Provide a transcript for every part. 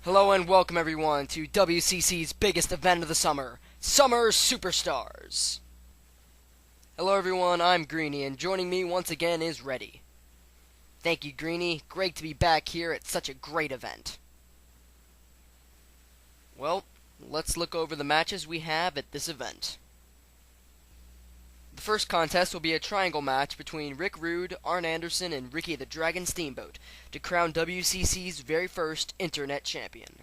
Hello and welcome everyone to WCC's biggest event of the summer, Summer Superstars. Hello everyone, I'm Greeny, and joining me once again is Reddy. Thank you, Greeny. Great to be back here at such a great event. Well, let's look over the matches we have at this event. The first contest will be a triangle match between Rick Rude, Arn Anderson, and Ricky the Dragon Steamboat to crown WCC's very first Internet Champion.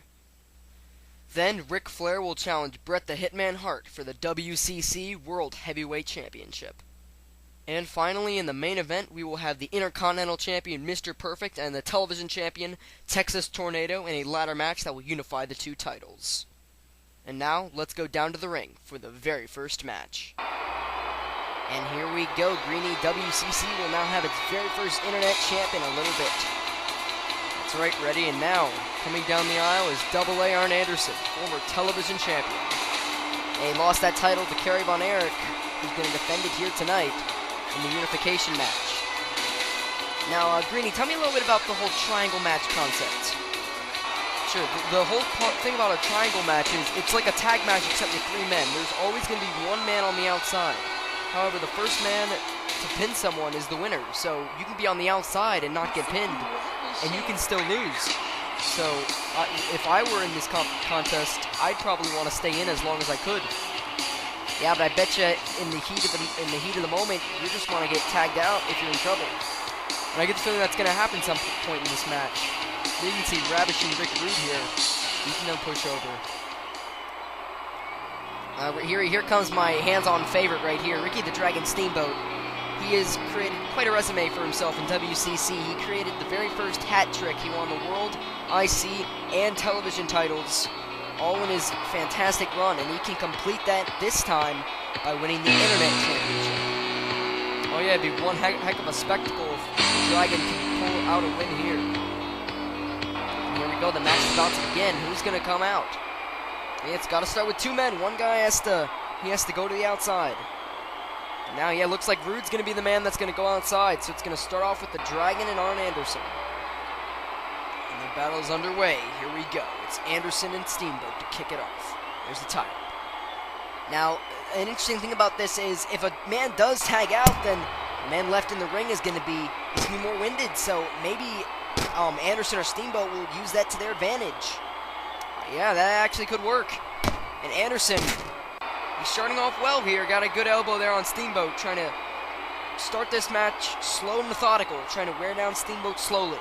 Then, Ric Flair will challenge Bret the Hitman Hart for the WCC World Heavyweight Championship. And finally, in the main event, we will have the Intercontinental Champion Mr. Perfect and the Television Champion Texas Tornado in a ladder match that will unify the two titles. And now, let's go down to the ring for the very first match. And here we go, Greeny. WCC will now have its very first Internet Champ in a little bit. That's right, Reddy. And now, coming down the aisle is AA Arn Anderson, former Television Champion. He lost that title to Kerry Von Erich, who's going to defend it here tonight in the unification match. Now, Greeny, tell me a little bit about the whole triangle match concept. Sure, the whole thing about a triangle match is it's like a tag match except with three men. There's always going to be one man on the outside. However, the first man to pin someone is the winner, so you can be on the outside and not get pinned, and you can still lose. So, if I were in this contest, I'd probably want to stay in as long as I could. Yeah, but I bet you in the heat of the moment, you just want to get tagged out if you're in trouble. And I get the feeling that's going to happen some point in this match. You can see Ravishing Rick Rude here. He can then push over. Here comes my hands-on favorite right here, Ricky the Dragon Steamboat. He has created quite a resume for himself in WCC. He created the very first hat trick. He won the World, IC, and Television titles, all in his fantastic run, and he can complete that this time by winning the Internet Championship. Oh yeah, it'd be one heck of a spectacle if the Dragon can pull out a win here. And here we go, the match is about to begin. Who's going to come out? It's got to start with two men. One guy has to go to the outside. And now, yeah, looks like Rude's going to be the man that's going to go outside. So it's going to start off with the Dragon and Arn Anderson. And the battle is underway. Here we go. It's Anderson and Steamboat to kick it off. There's the tie. Now, an interesting thing about this is if a man does tag out, then the man left in the ring is going to be more winded. So maybe Anderson or Steamboat will use that to their advantage. Yeah, that actually could work. And Anderson, he's starting off well here. Got a good elbow there on Steamboat, trying to start this match slow and methodical, trying to wear down Steamboat slowly.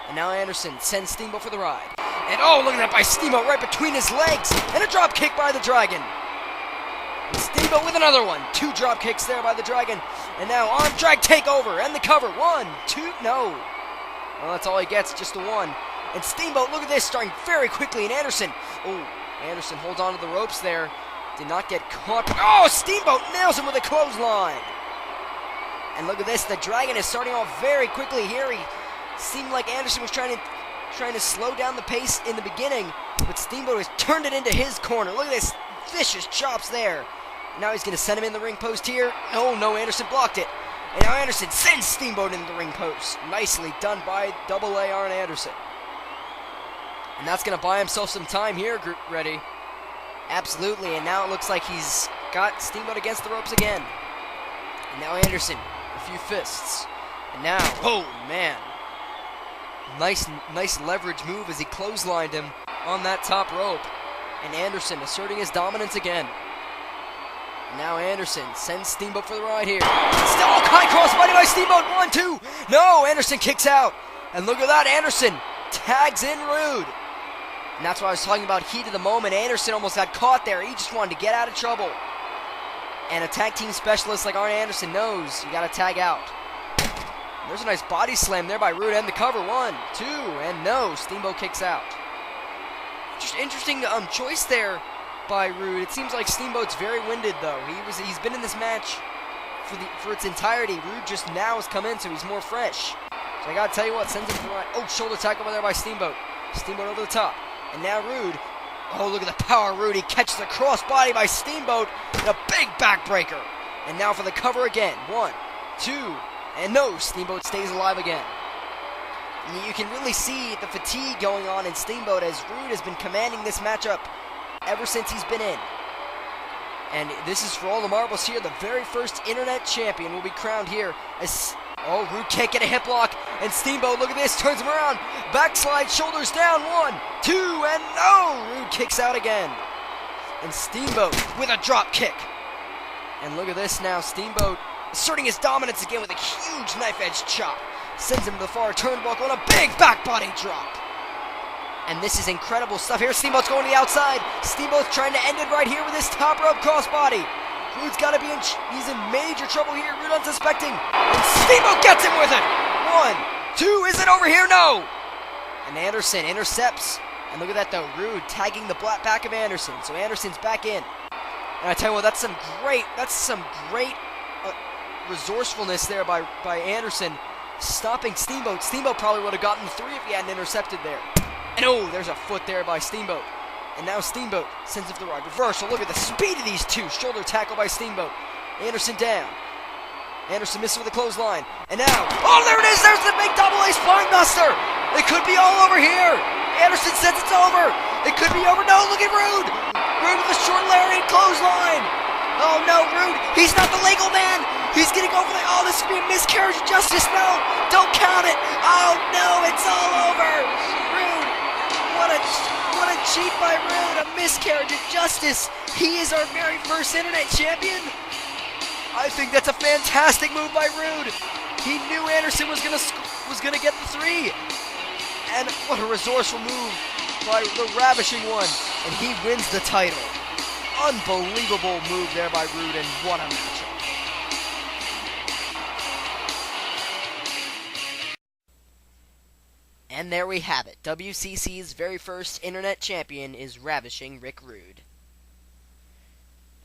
And now Anderson sends Steamboat for the ride. And oh, look at that by Steamboat right between his legs. And a drop kick by the Dragon. And Steamboat with another one. Two drop kicks there by the Dragon. And now arm drag takeover and the cover. 1, 2, no. Well, that's all he gets, just a one. And Steamboat, look at this, starting very quickly. And Anderson, oh, Anderson holds on to the ropes there. Did not get caught. Oh, Steamboat nails him with a clothesline. And look at this, the Dragon is starting off very quickly here. He seemed like Anderson was trying to slow down the pace in the beginning, but Steamboat has turned it into his corner. Look at this, vicious chops there. Now he's going to send him in the ring post here. Oh, no, Anderson blocked it. And now Anderson sends Steamboat into the ring post. Nicely done by AA Arn Anderson. And that's going to buy himself some time here, Reddy. Absolutely, and now it looks like he's got Steamboat against the ropes again. And now Anderson, a few fists. And now, oh man. Nice leverage move as he clotheslined him on that top rope. And Anderson asserting his dominance again. And now Anderson sends Steamboat for the ride here. Still high crossbody by Steamboat, 1, 2. No, Anderson kicks out. And look at that, Anderson tags in Rude. And that's why I was talking about heat of the moment. Anderson almost got caught there. He just wanted to get out of trouble. And a tag team specialist like Arn Anderson knows you got to tag out. There's a nice body slam there by Rude and the cover. 1, 2, and no. Steamboat kicks out. Just interesting choice there by Rude. It seems like Steamboat's very winded though. He's been in this match for its entirety. Rude just now has come in, so he's more fresh. So I gotta tell you what, sends him to the right. Oh, shoulder tackle over there by Steamboat. Steamboat over the top. And now Rude. Oh, look at the power of Rude. He catches the crossbody by Steamboat and a big backbreaker. And now for the cover again. 1, 2, and no, Steamboat stays alive again. And you can really see the fatigue going on in Steamboat as Rude has been commanding this matchup ever since he's been in. And this is for all the marbles here. The very first internet champion will be crowned here as... Oh, Rude can't get a hip lock. And Steamboat, look at this, turns him around. Backslide, shoulders down. 1, 2, and no! Rude kicks out again. And Steamboat with a drop kick. And look at this now. Steamboat asserting his dominance again with a huge knife-edge chop. Sends him to the far turnbuckle and a big back body drop. And this is incredible stuff here. Steamboat's going to the outside. Steamboat's trying to end it right here with his top rope crossbody. Rude's got to be he's in major trouble here. Rude unsuspecting. And Steamboat gets him with it. 1, 2, is it over here? No. And Anderson intercepts. And look at that though. Rude tagging the back of Anderson. So Anderson's back in. And I tell you what, that's some great resourcefulness there by Anderson, stopping Steamboat. Steamboat probably would have gotten the 3 if he hadn't intercepted there. And oh, there's a foot there by Steamboat. And now Steamboat sends it to the right. Reversal. Look at the speed of these two. Shoulder tackle by Steamboat. Anderson down. Anderson misses with a clothesline. And now, oh, there it is. There's the big double A spine buster. It could be all over here. Anderson says it's over. It could be over. No, look at Rude. Rude with a short lariat clothesline. Oh no, Rude. He's not the legal man. He's getting over the... Oh, this could be a miscarriage of justice. No, don't count it. Oh no, it's all over. Rude. What a cheat by Rude. A miscarriage of justice. He is our very first internet champion. I think that's a fantastic move by Rude. He knew Anderson was gonna get the 3. And what a resourceful move by the Ravishing One. And he wins the title. Unbelievable move there by Rude, and what a matchup. And there we have it. WCC's very first internet champion is Ravishing Rick Rude.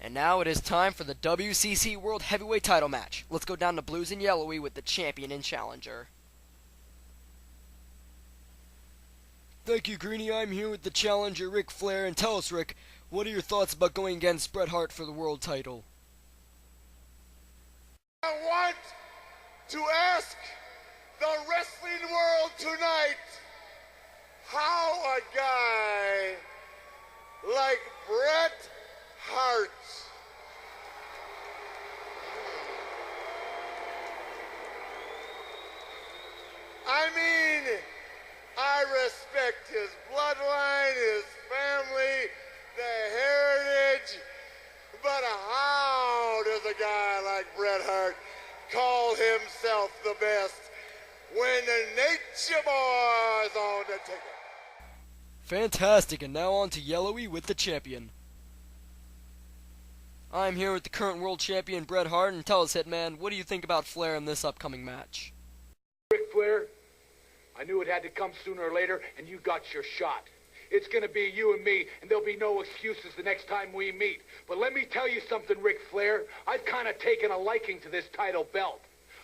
And now it is time for the WCC World Heavyweight title match. Let's go down to blues and yellowy with the champion and challenger. Thank you, Greeny. I'm here with the challenger, Ric Flair. And tell us, Rick, what are your thoughts about going against Bret Hart for the world title? I want to ask the wrestling world tonight how a guy like Bret Hart I respect his bloodline, his family, the heritage, but how does a guy like Bret Hart call himself the best when the Nature Boy's on the ticket? Fantastic, and now on to Yellowy with the champion. I'm here with the current world champion, Bret Hart, and tell us, Hitman, what do you think about Flair in this upcoming match? Ric Flair, I knew it had to come sooner or later, and you got your shot. It's going to be you and me, and there'll be no excuses the next time we meet. But let me tell you something, Ric Flair. I've kind of taken a liking to this title belt.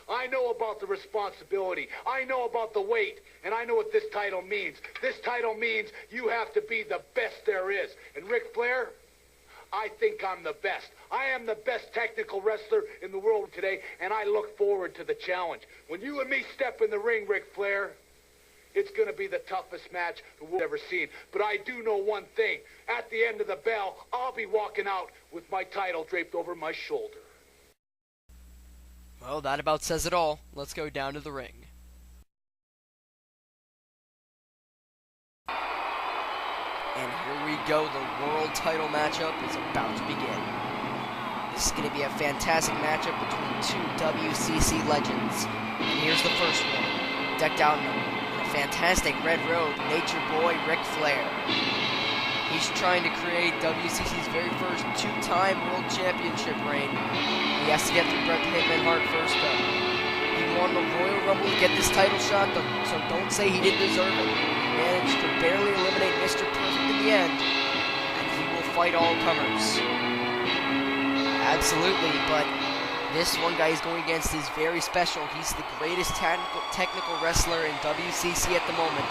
I know about the responsibility. I know about the weight, and I know what this title means. This title means you have to be the best there is. And Ric Flair, I think I'm the best. I am the best technical wrestler in the world today, and I look forward to the challenge. When you and me step in the ring, Ric Flair, it's going to be the toughest match the world's ever seen. But I do know one thing. At the end of the bell, I'll be walking out with my title draped over my shoulder. Well, that about says it all. Let's go down to the ring. And here we go. The world title matchup is about to begin. This is going to be a fantastic matchup between two WCC legends. And here's the first one. Decked out in a fantastic red robe, Nature Boy Ric Flair. He's trying to create WCC's very first two-time world championship reign. He has to get through Bret the Hitman Hart first, though. He won the Royal Rumble to get this title shot, so don't say he didn't deserve it. He managed to barely eliminate Mr. Perfect in the end, and he will fight all comers. Absolutely, but this one guy he's going against is very special. He's the greatest technical wrestler in WCC at the moment.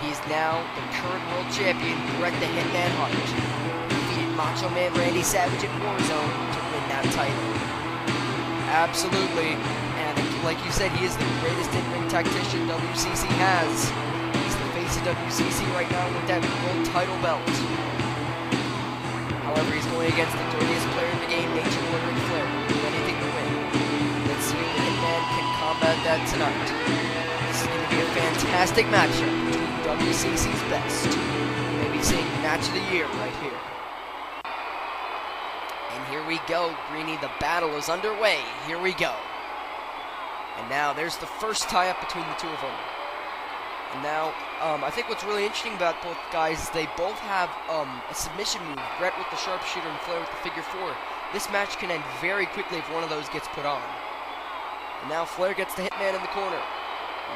He's now the current world champion, Bret the Hitman Hart. Defeated Macho Man Randy Savage at Warzone to win that title. Absolutely, and a like you said, he is the greatest in-ring tactician WCC has. He's the face of WCC right now with that world title belt. However, he's going against the dirtiest player in the game, Nature Boy Ric Flair. Do anything to win. Let's see if the Hitman can combat that tonight. This is going to be a fantastic matchup between WCC's best. Maybe seeing match of the year right here. And here we go, Greeny. The battle is underway. Here we go. And now there's the first tie-up between the two of them. And now, I think what's really interesting about both guys is they both have a submission move. Bret with the sharpshooter and Flair with the figure four. This match can end very quickly if one of those gets put on. And now Flair gets the Hitman in the corner.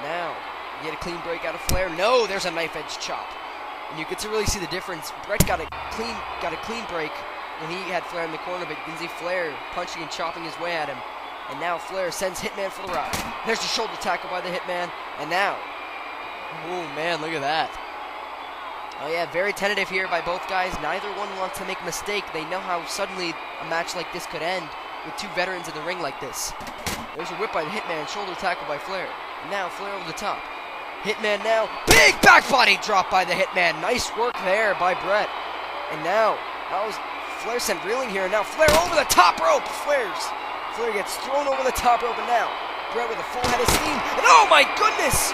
Now, you get a clean break out of Flair. No, there's a knife edge chop. And you get to really see the difference. Bret got a clean break when he had Flair in the corner, but you can see Flair punching and chopping his way at him. And now Flair sends Hitman for the ride. There's the shoulder tackle by the Hitman. And now, oh man, look at that. Oh yeah, very tentative here by both guys. Neither one wants to make a mistake. They know how suddenly a match like this could end with two veterans in the ring like this. There's a whip by the Hitman, shoulder tackle by Flair. And now Flair over the top. Hitman now, big back body drop by the Hitman. Nice work there by Bret. And now, Flair sent reeling here. And now Flair over the top rope. Flair gets thrown over the top rope. And now, Bret with a full head of steam. And oh my goodness!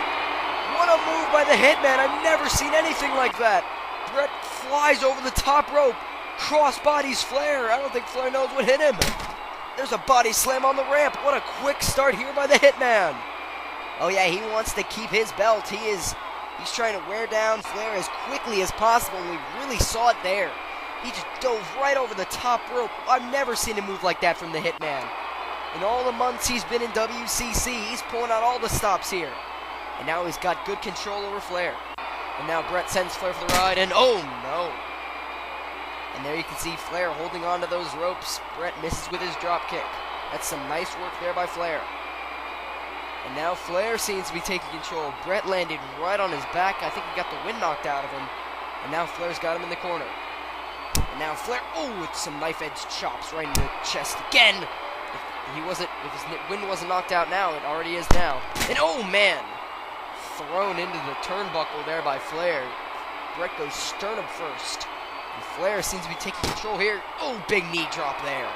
What a move by the Hitman. I've never seen anything like that. Bret flies over the top rope, cross bodies Flair. I don't think Flair knows what hit him. There's a body slam on the ramp. What a quick start here by the Hitman. Oh yeah, he wants to keep his belt. He's trying to wear down Flair as quickly as possible, and we really saw it there. He just dove right over the top rope. I've never seen a move like that from the Hitman. In all the months he's been in WCC, he's pulling out all the stops here. And now he's got good control over Flair. And now Bret sends Flair for the ride, and oh no. And there you can see Flair holding on to those ropes. Bret misses with his drop kick. That's some nice work there by Flair. And now Flair seems to be taking control. Bret landed right on his back. I think he got the wind knocked out of him. And now Flair's got him in the corner. And now Flair, with some knife edge chops right in the chest again. If his wind wasn't knocked out now, it already is now. And oh man, thrown into the turnbuckle there by Flair. Bret goes sternum first. And Flair seems to be taking control here. Oh, big knee drop there.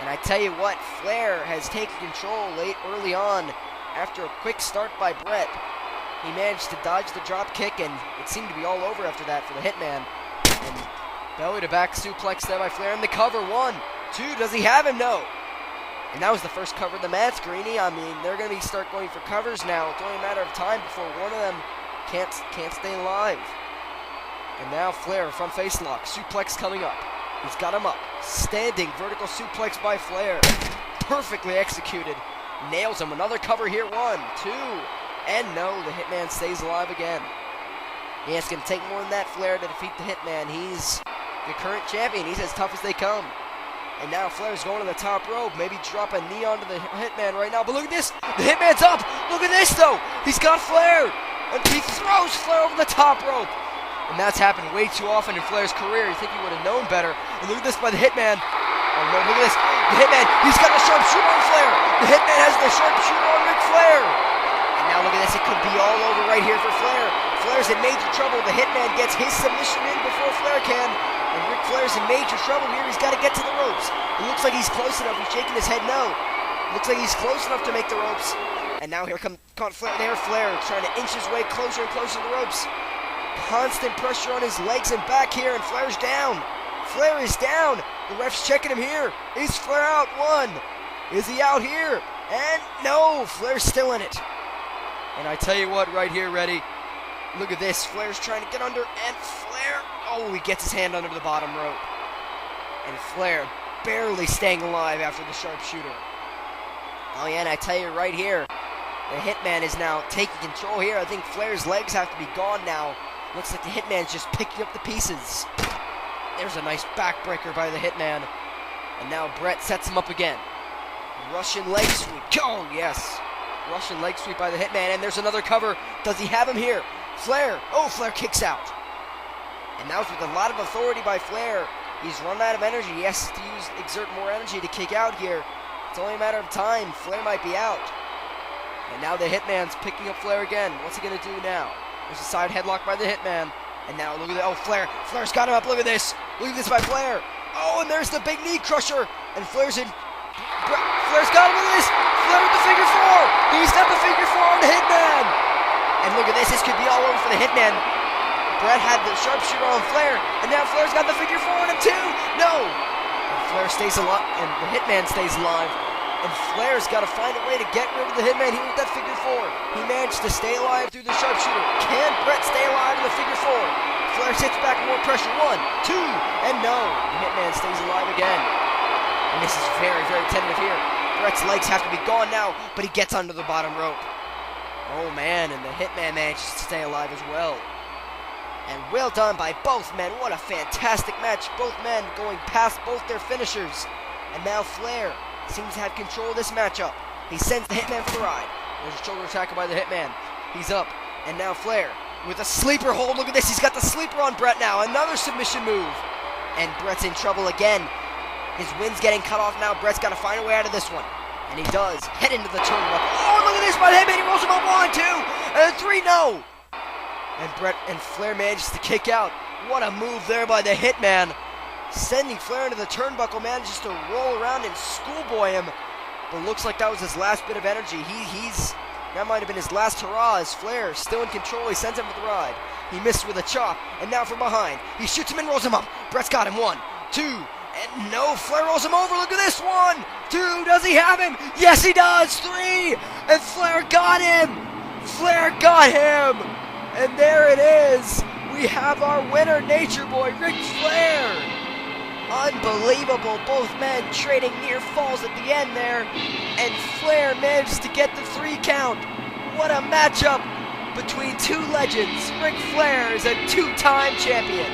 And I tell you what, Flair has taken control early on after a quick start by Bret. He managed to dodge the drop kick, and it seemed to be all over after that for the Hitman. And belly to back suplex there by Flair, and the cover, 1, 2, does he have him? No. And that was the first cover of the match, Greeny. I mean, they're going to start going for covers now. It's only a matter of time before one of them can't stay alive. And now Flair, front face lock, suplex coming up. He's got him up. Standing vertical suplex by Flair. Perfectly executed. Nails him. Another cover here. 1, 2. And no, the Hitman stays alive again. Yeah, it's going to take more than that, Flair, to defeat the Hitman. He's the current champion. He's as tough as they come. And now Flair's going to the top rope. Maybe drop a knee onto the Hitman right now. But look at this. The Hitman's up. Look at this, though. He's got Flair. And he throws Flair over the top rope. And that's happened way too often in Flair's career. You think he would have known better. And look at this by the Hitman. Oh no, look at this. The Hitman, he's got the sharpshooter on Flair. The Hitman has the sharpshooter on Ric Flair. And now look at this. It could be all over right here for Flair. Flair's in major trouble. The Hitman gets his submission in before Flair can. And Ric Flair's in major trouble here. He's got to get to the ropes. It looks like he's close enough. He's shaking his head no. Looks like he's close enough to make the ropes. And now here comes Flair. There, Flair trying to inch his way closer and closer to the ropes. Constant pressure on his legs and back here, and Flair's down. Flair is down. The ref's checking him here. Is Flair out? 1. Is he out here? And no, Flair's still in it. And I tell you what, right here, ready. Look at this. Flair's trying to get under, and Flair, he gets his hand under the bottom rope. And Flair barely staying alive after the sharpshooter. Oh yeah, and I tell you right here, the Hitman is now taking control here. I think Flair's legs have to be gone now. Looks like the Hitman's just picking up the pieces. There's a nice backbreaker by the Hitman. And now Bret sets him up again. Russian leg sweep. Oh, yes. Russian leg sweep by the Hitman. And there's another cover. Does he have him here? Flair. Oh, Flair kicks out. And that was with a lot of authority by Flair. He's run out of energy. He has to exert more energy to kick out here. It's only a matter of time. Flair might be out. And now the Hitman's picking up Flair again. What's he going to do now? There's a side headlock by the Hitman. And now look at that. Oh, Flair. Flair's got him up. Look at this. Look at this by Flair. Oh, and there's the big knee crusher. And Flair's in. Flair's got him. Look at this. Flair with the figure four. He's got the figure four on the Hitman. And look at this. This could be all over for the Hitman. Bret had the sharpshooter on Flair. And now Flair's got the figure four on him too. No. And Flair stays alive. And the Hitman stays alive. And Flair's got to find a way to get rid of the Hitman here with that figure four. He managed to stay alive through the sharpshooter. Can Bret stay alive with the figure four? Flair sits back, more pressure. 1, 2, and no. The Hitman stays alive again. And this is very, very tentative here. Bret's legs have to be gone now, but he gets under the bottom rope. Oh man, and the Hitman manages to stay alive as well. And well done by both men. What a fantastic match. Both men going past both their finishers. And now Flair seems to have control of this matchup. He sends the Hitman for the ride. There's a shoulder tackle by the Hitman. He's up. And now Flair with a sleeper hold. Look at this. He's got the sleeper on Bret now. Another submission move. And Bret's in trouble again. His wind's getting cut off now. Bret's got to find a way out of this one. And he does. Head into the turnbuckle. Oh, look at this by the Hitman. He rolls him up. 1, 2, and 3. No. And Bret and Flair manages to kick out. What a move there by the Hitman. Sending Flair into the turnbuckle, manages to roll around and schoolboy him. But looks like that was his last bit of energy. That might have been his last hurrah as Flair still in control. He sends him for the ride. He missed with a chop. And now from behind, he shoots him and rolls him up. Bret's got him. 1, 2, and no. Flair rolls him over. Look at this. 1, 2. Does he have him? Yes, he does. 3. And Flair got him. Flair got him. And there it is. We have our winner, Nature Boy, Ric Flair. Unbelievable, both men trading near falls at the end there, and Flair managed to get the 3 count. What a matchup between two legends. Ric Flair is a 2-time champion.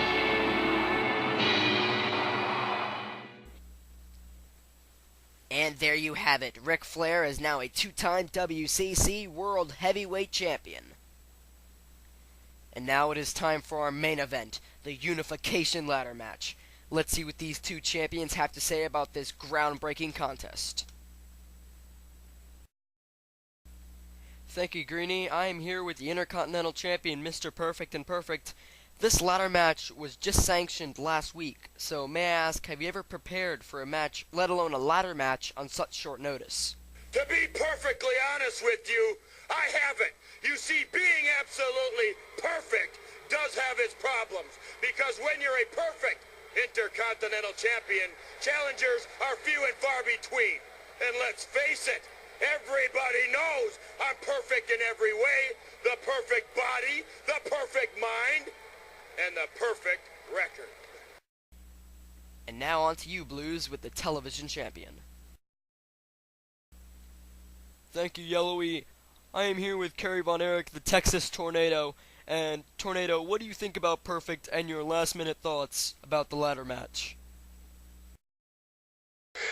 And there you have it. Ric Flair is now a 2-time WCC World Heavyweight Champion. And now it is time for our main event, the Unification Ladder Match. Let's see what these two champions have to say about this groundbreaking contest. Thank you, Greenie. I am here with the Intercontinental Champion, Mr. Perfect and Perfect. This ladder match was just sanctioned last week, so may I ask, have you ever prepared for a match, let alone a ladder match, on such short notice? To be perfectly honest with you, I haven't. You see, being absolutely perfect does have its problems, because when you're a perfect Intercontinental Champion, challengers are few and far between. And let's face it, everybody knows I'm perfect in every way. The perfect body, the perfect mind, and the perfect record. And now on to you, Blues, with the television champion. Thank you, Yellowy. I am here with Kerry Von Erich, the Texas Tornado. And, Tornado, what do you think about Perfect and your last-minute thoughts about the ladder match?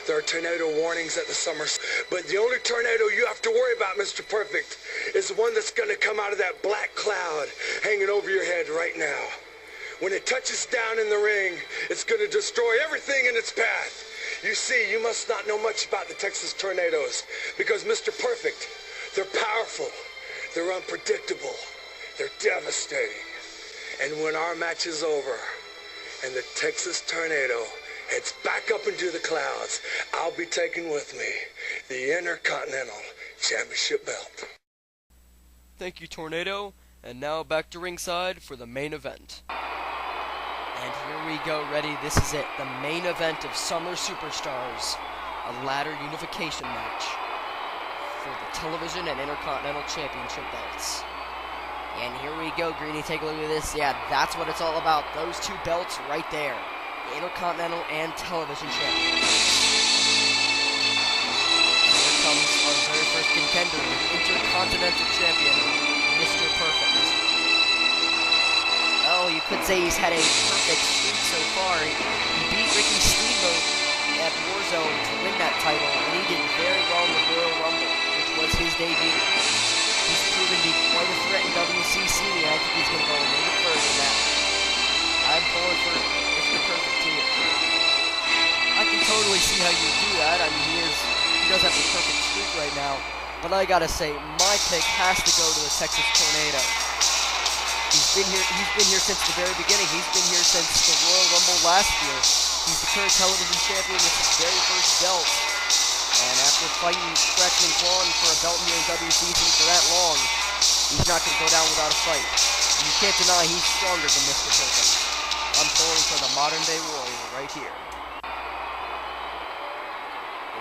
There are tornado warnings at the Summer, but the only tornado you have to worry about, Mr. Perfect, is the one that's going to come out of that black cloud hanging over your head right now. When it touches down in the ring, it's going to destroy everything in its path. You see, you must not know much about the Texas Tornadoes, because, Mr. Perfect, they're powerful, they're unpredictable, they're devastating. And when our match is over and the Texas Tornado heads back up into the clouds, I'll be taking with me the Intercontinental Championship belt. Thank you, Tornado. And now back to ringside for the main event. And here we go, ready. This is it, the main event of Summer Superstars, a ladder unification match for the television and Intercontinental Championship belts. And here we go, Greenie, take a look at this. Yeah, that's what it's all about. Those two belts right there. The Intercontinental and Television Champions. Here comes our very first contender, the Intercontinental Champion, Mr. Perfect. Well, you could say he's had a perfect streak so far. He beat Ricky Steamboat at Warzone to win that title, and he did very well in the Royal Rumble, which was his debut. He's proven to be quite a threat in WCC, and I think he's going to go a little bit further than that. I'm pulling for Mr. Perfect too. I can totally see how you do that. I mean, he does have the perfect streak right now, but I gotta say, my pick has to go to the Texas Tornado. He's been here since the very beginning. He's been here since the Royal Rumble last year. He's the current television champion with his very first belt. And after fighting, scratching and clawing for a belt here in WCC for that long, he's not going to go down without a fight. And you can't deny he's stronger than Mr. Perfect. I'm pulling for the modern-day warrior right here.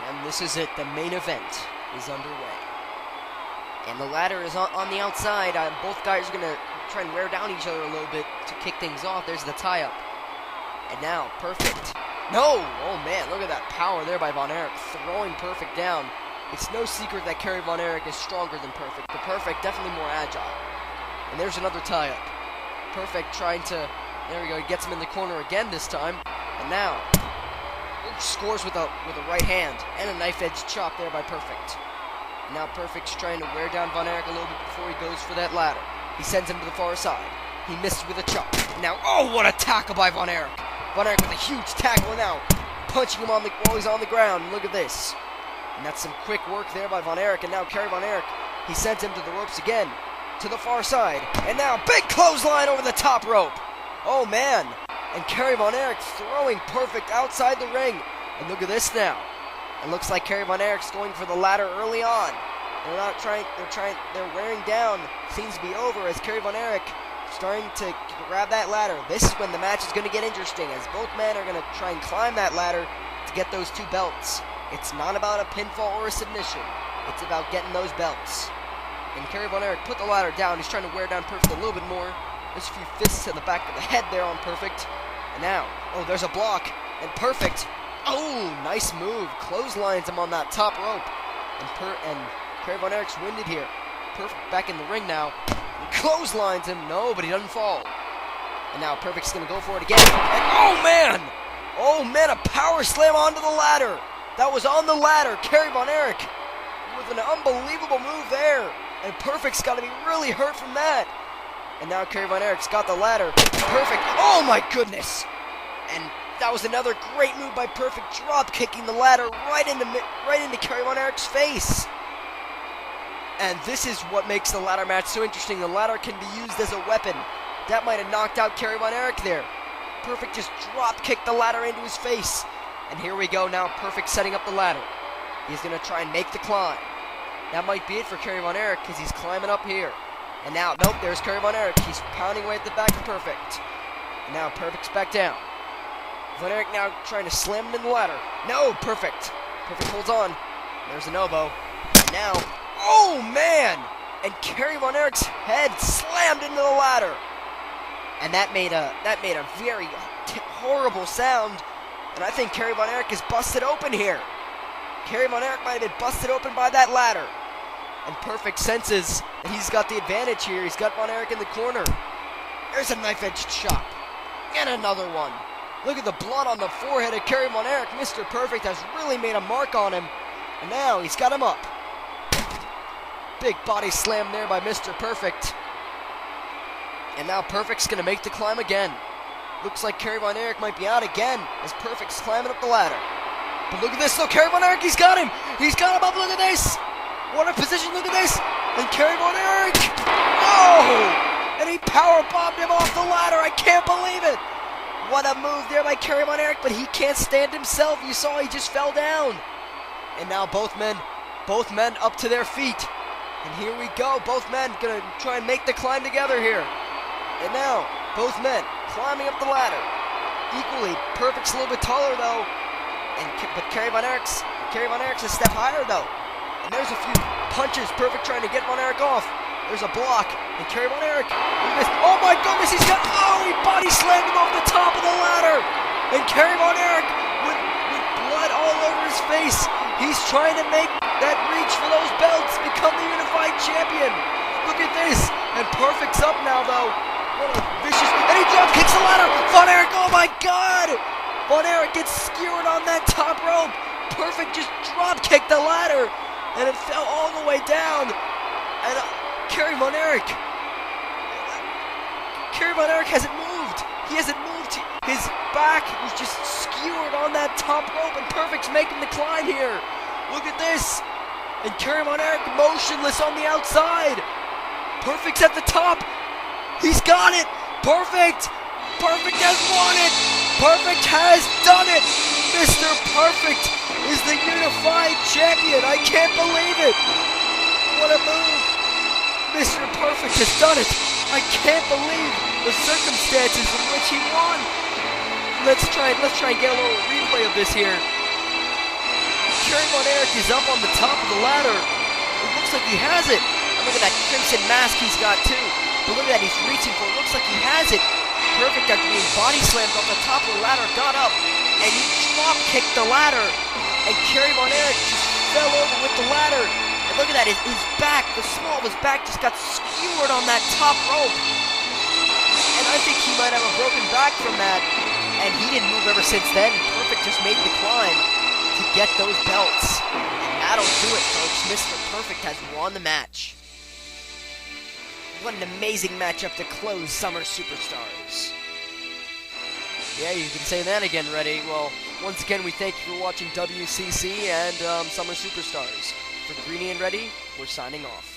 And this is it. The main event is underway. And the ladder is on the outside. Both guys are going to try and wear down each other a little bit to kick things off. There's the tie-up. And now, Perfect. No! Oh man, look at that power there by Von Erich, throwing Perfect down. It's no secret that Kerry Von Erich is stronger than Perfect, but Perfect definitely more agile. And there's another tie-up. Perfect trying to, there we go, he gets him in the corner again this time. And now, scores with a right hand, and a knife-edge chop there by Perfect. And now Perfect's trying to wear down Von Erich a little bit before he goes for that ladder. He sends him to the far side. He missed with a chop. Now, oh, what a tackle by Von Erich. Von Erich with a huge tackle now, punching him while he's on the ground. Look at this. And that's some quick work there by Von Erich. And now Kerry Von Erich, he sends him to the ropes again, to the far side. And now big clothesline over the top rope. Oh, man. And Kerry Von Erich throwing Perfect outside the ring. And look at this now. It looks like Kerry Von Erich's going for the ladder early on. They're wearing down. Seems to be over as Kerry Von Erich starting to grab that ladder. This is when the match is going to get interesting, as both men are going to try and climb that ladder to get those two belts. It's not about a pinfall or a submission. It's about getting those belts. And Kerry Von Erich put the ladder down. He's trying to wear down Perfect a little bit more. There's a few fists to the back of the head there on Perfect. And now, oh, there's a block. And Perfect, oh, nice move. Clotheslines him on that top rope. And Kerry Von Erich's winded here. Perfect back in the ring now. Clotheslines him, no, but he doesn't fall. And now Perfect's gonna go for it again. And oh man, a power slam onto the ladder. That was on the ladder. Kerry Von Erich with an unbelievable move there. And Perfect's gotta be really hurt from that. And now Kerry Von Erich's got the ladder. Perfect, oh my goodness. And that was another great move by Perfect, drop kicking the ladder right into Kerry Von Erich's face. And this is what makes the ladder match so interesting. The ladder can be used as a weapon. That might have knocked out Kerry Von Erich there. Perfect just drop kicked the ladder into his face. And here we go now, Perfect setting up the ladder. He's going to try and make the climb. That might be it for Kerry Von Erich because he's climbing up here. And now, nope, there's Kerry Von Erich. He's pounding away at the back of Perfect. And now Perfect's back down. Von Erich now trying to slam him in the ladder. No, Perfect. Perfect holds on. There's an elbow. And now, oh man! And Kerry Von Erich's head slammed into the ladder. And that made a very horrible sound. And I think Kerry Von Erich is busted open here. Kerry Von Erich might have been busted open by that ladder. And Perfect senses that he's got the advantage here. He's got Von Erich in the corner. There's a knife-edge chop. And another one. Look at the blood on the forehead of Kerry Von Erich. Mr. Perfect has really made a mark on him. And now he's got him up. Big body slam there by Mr. Perfect. And now Perfect's going to make the climb again. Looks like Kerry Von Erich might be out again as Perfect's climbing up the ladder. But look at this, though. Kerry Von Erich, he's got him. He's got him up. Look at this. What a position. Look at this. And Kerry Von Erich. Oh! And he power bombed him off the ladder. I can't believe it. What a move there by Kerry Von Erich, but he can't stand himself. You saw he just fell down. And now both men up to their feet. And here we go, both men gonna try and make the climb together here. And now, both men climbing up the ladder. Equally, Perfect's a little bit taller though. But Kerry Von Erich's a step higher though. And there's a few punches, Perfect trying to get Von Erich off. There's a block, and Kerry Von Erich, oh my goodness, he body slammed him off the top of the ladder. And Kerry Von Erich, with blood all over his face, he's trying to make that reach for those belts, become the unified champion. Look at this, and Perfect's up now though. What a vicious, and he drop kicks the ladder. Von Erich, oh my God! Von Erich gets skewered on that top rope. Perfect just drop kicked the ladder, and it fell all the way down. And Kerry Von Erich hasn't moved. He hasn't moved. His back was just skewered on that top rope, and Perfect's making the climb here. Look at this. And Kerry Von Erich motionless on the outside. Perfect's at the top. He's got it. Perfect. Perfect has won it. Perfect has done it. Mr. Perfect is the unified champion. I can't believe it. What a move. Mr. Perfect has done it. I can't believe the circumstances in which he won. Let's try and get a little replay of this here. Kerry Von Erich is up on the top of the ladder. It looks like he has it. And look at that crimson mask he's got too. But look at that, he's reaching for it. Looks like he has it. Perfect after being body slammed off the top of the ladder, got up, and he drop kicked the ladder. And Kerry Von Erich just fell over with the ladder. And look at that, his back, the small of his back just got skewered on that top rope. And I think he might have a broken back from that. And he didn't move ever since then. Perfect just made the climb to get those belts. And that'll do it, folks. Mr. Perfect has won the match. What an amazing matchup to close Summer Superstars. Yeah, you can say that again, Reddy. Well, once again, we thank you for watching WCC and Summer Superstars. For Greeny and Reddy, we're signing off.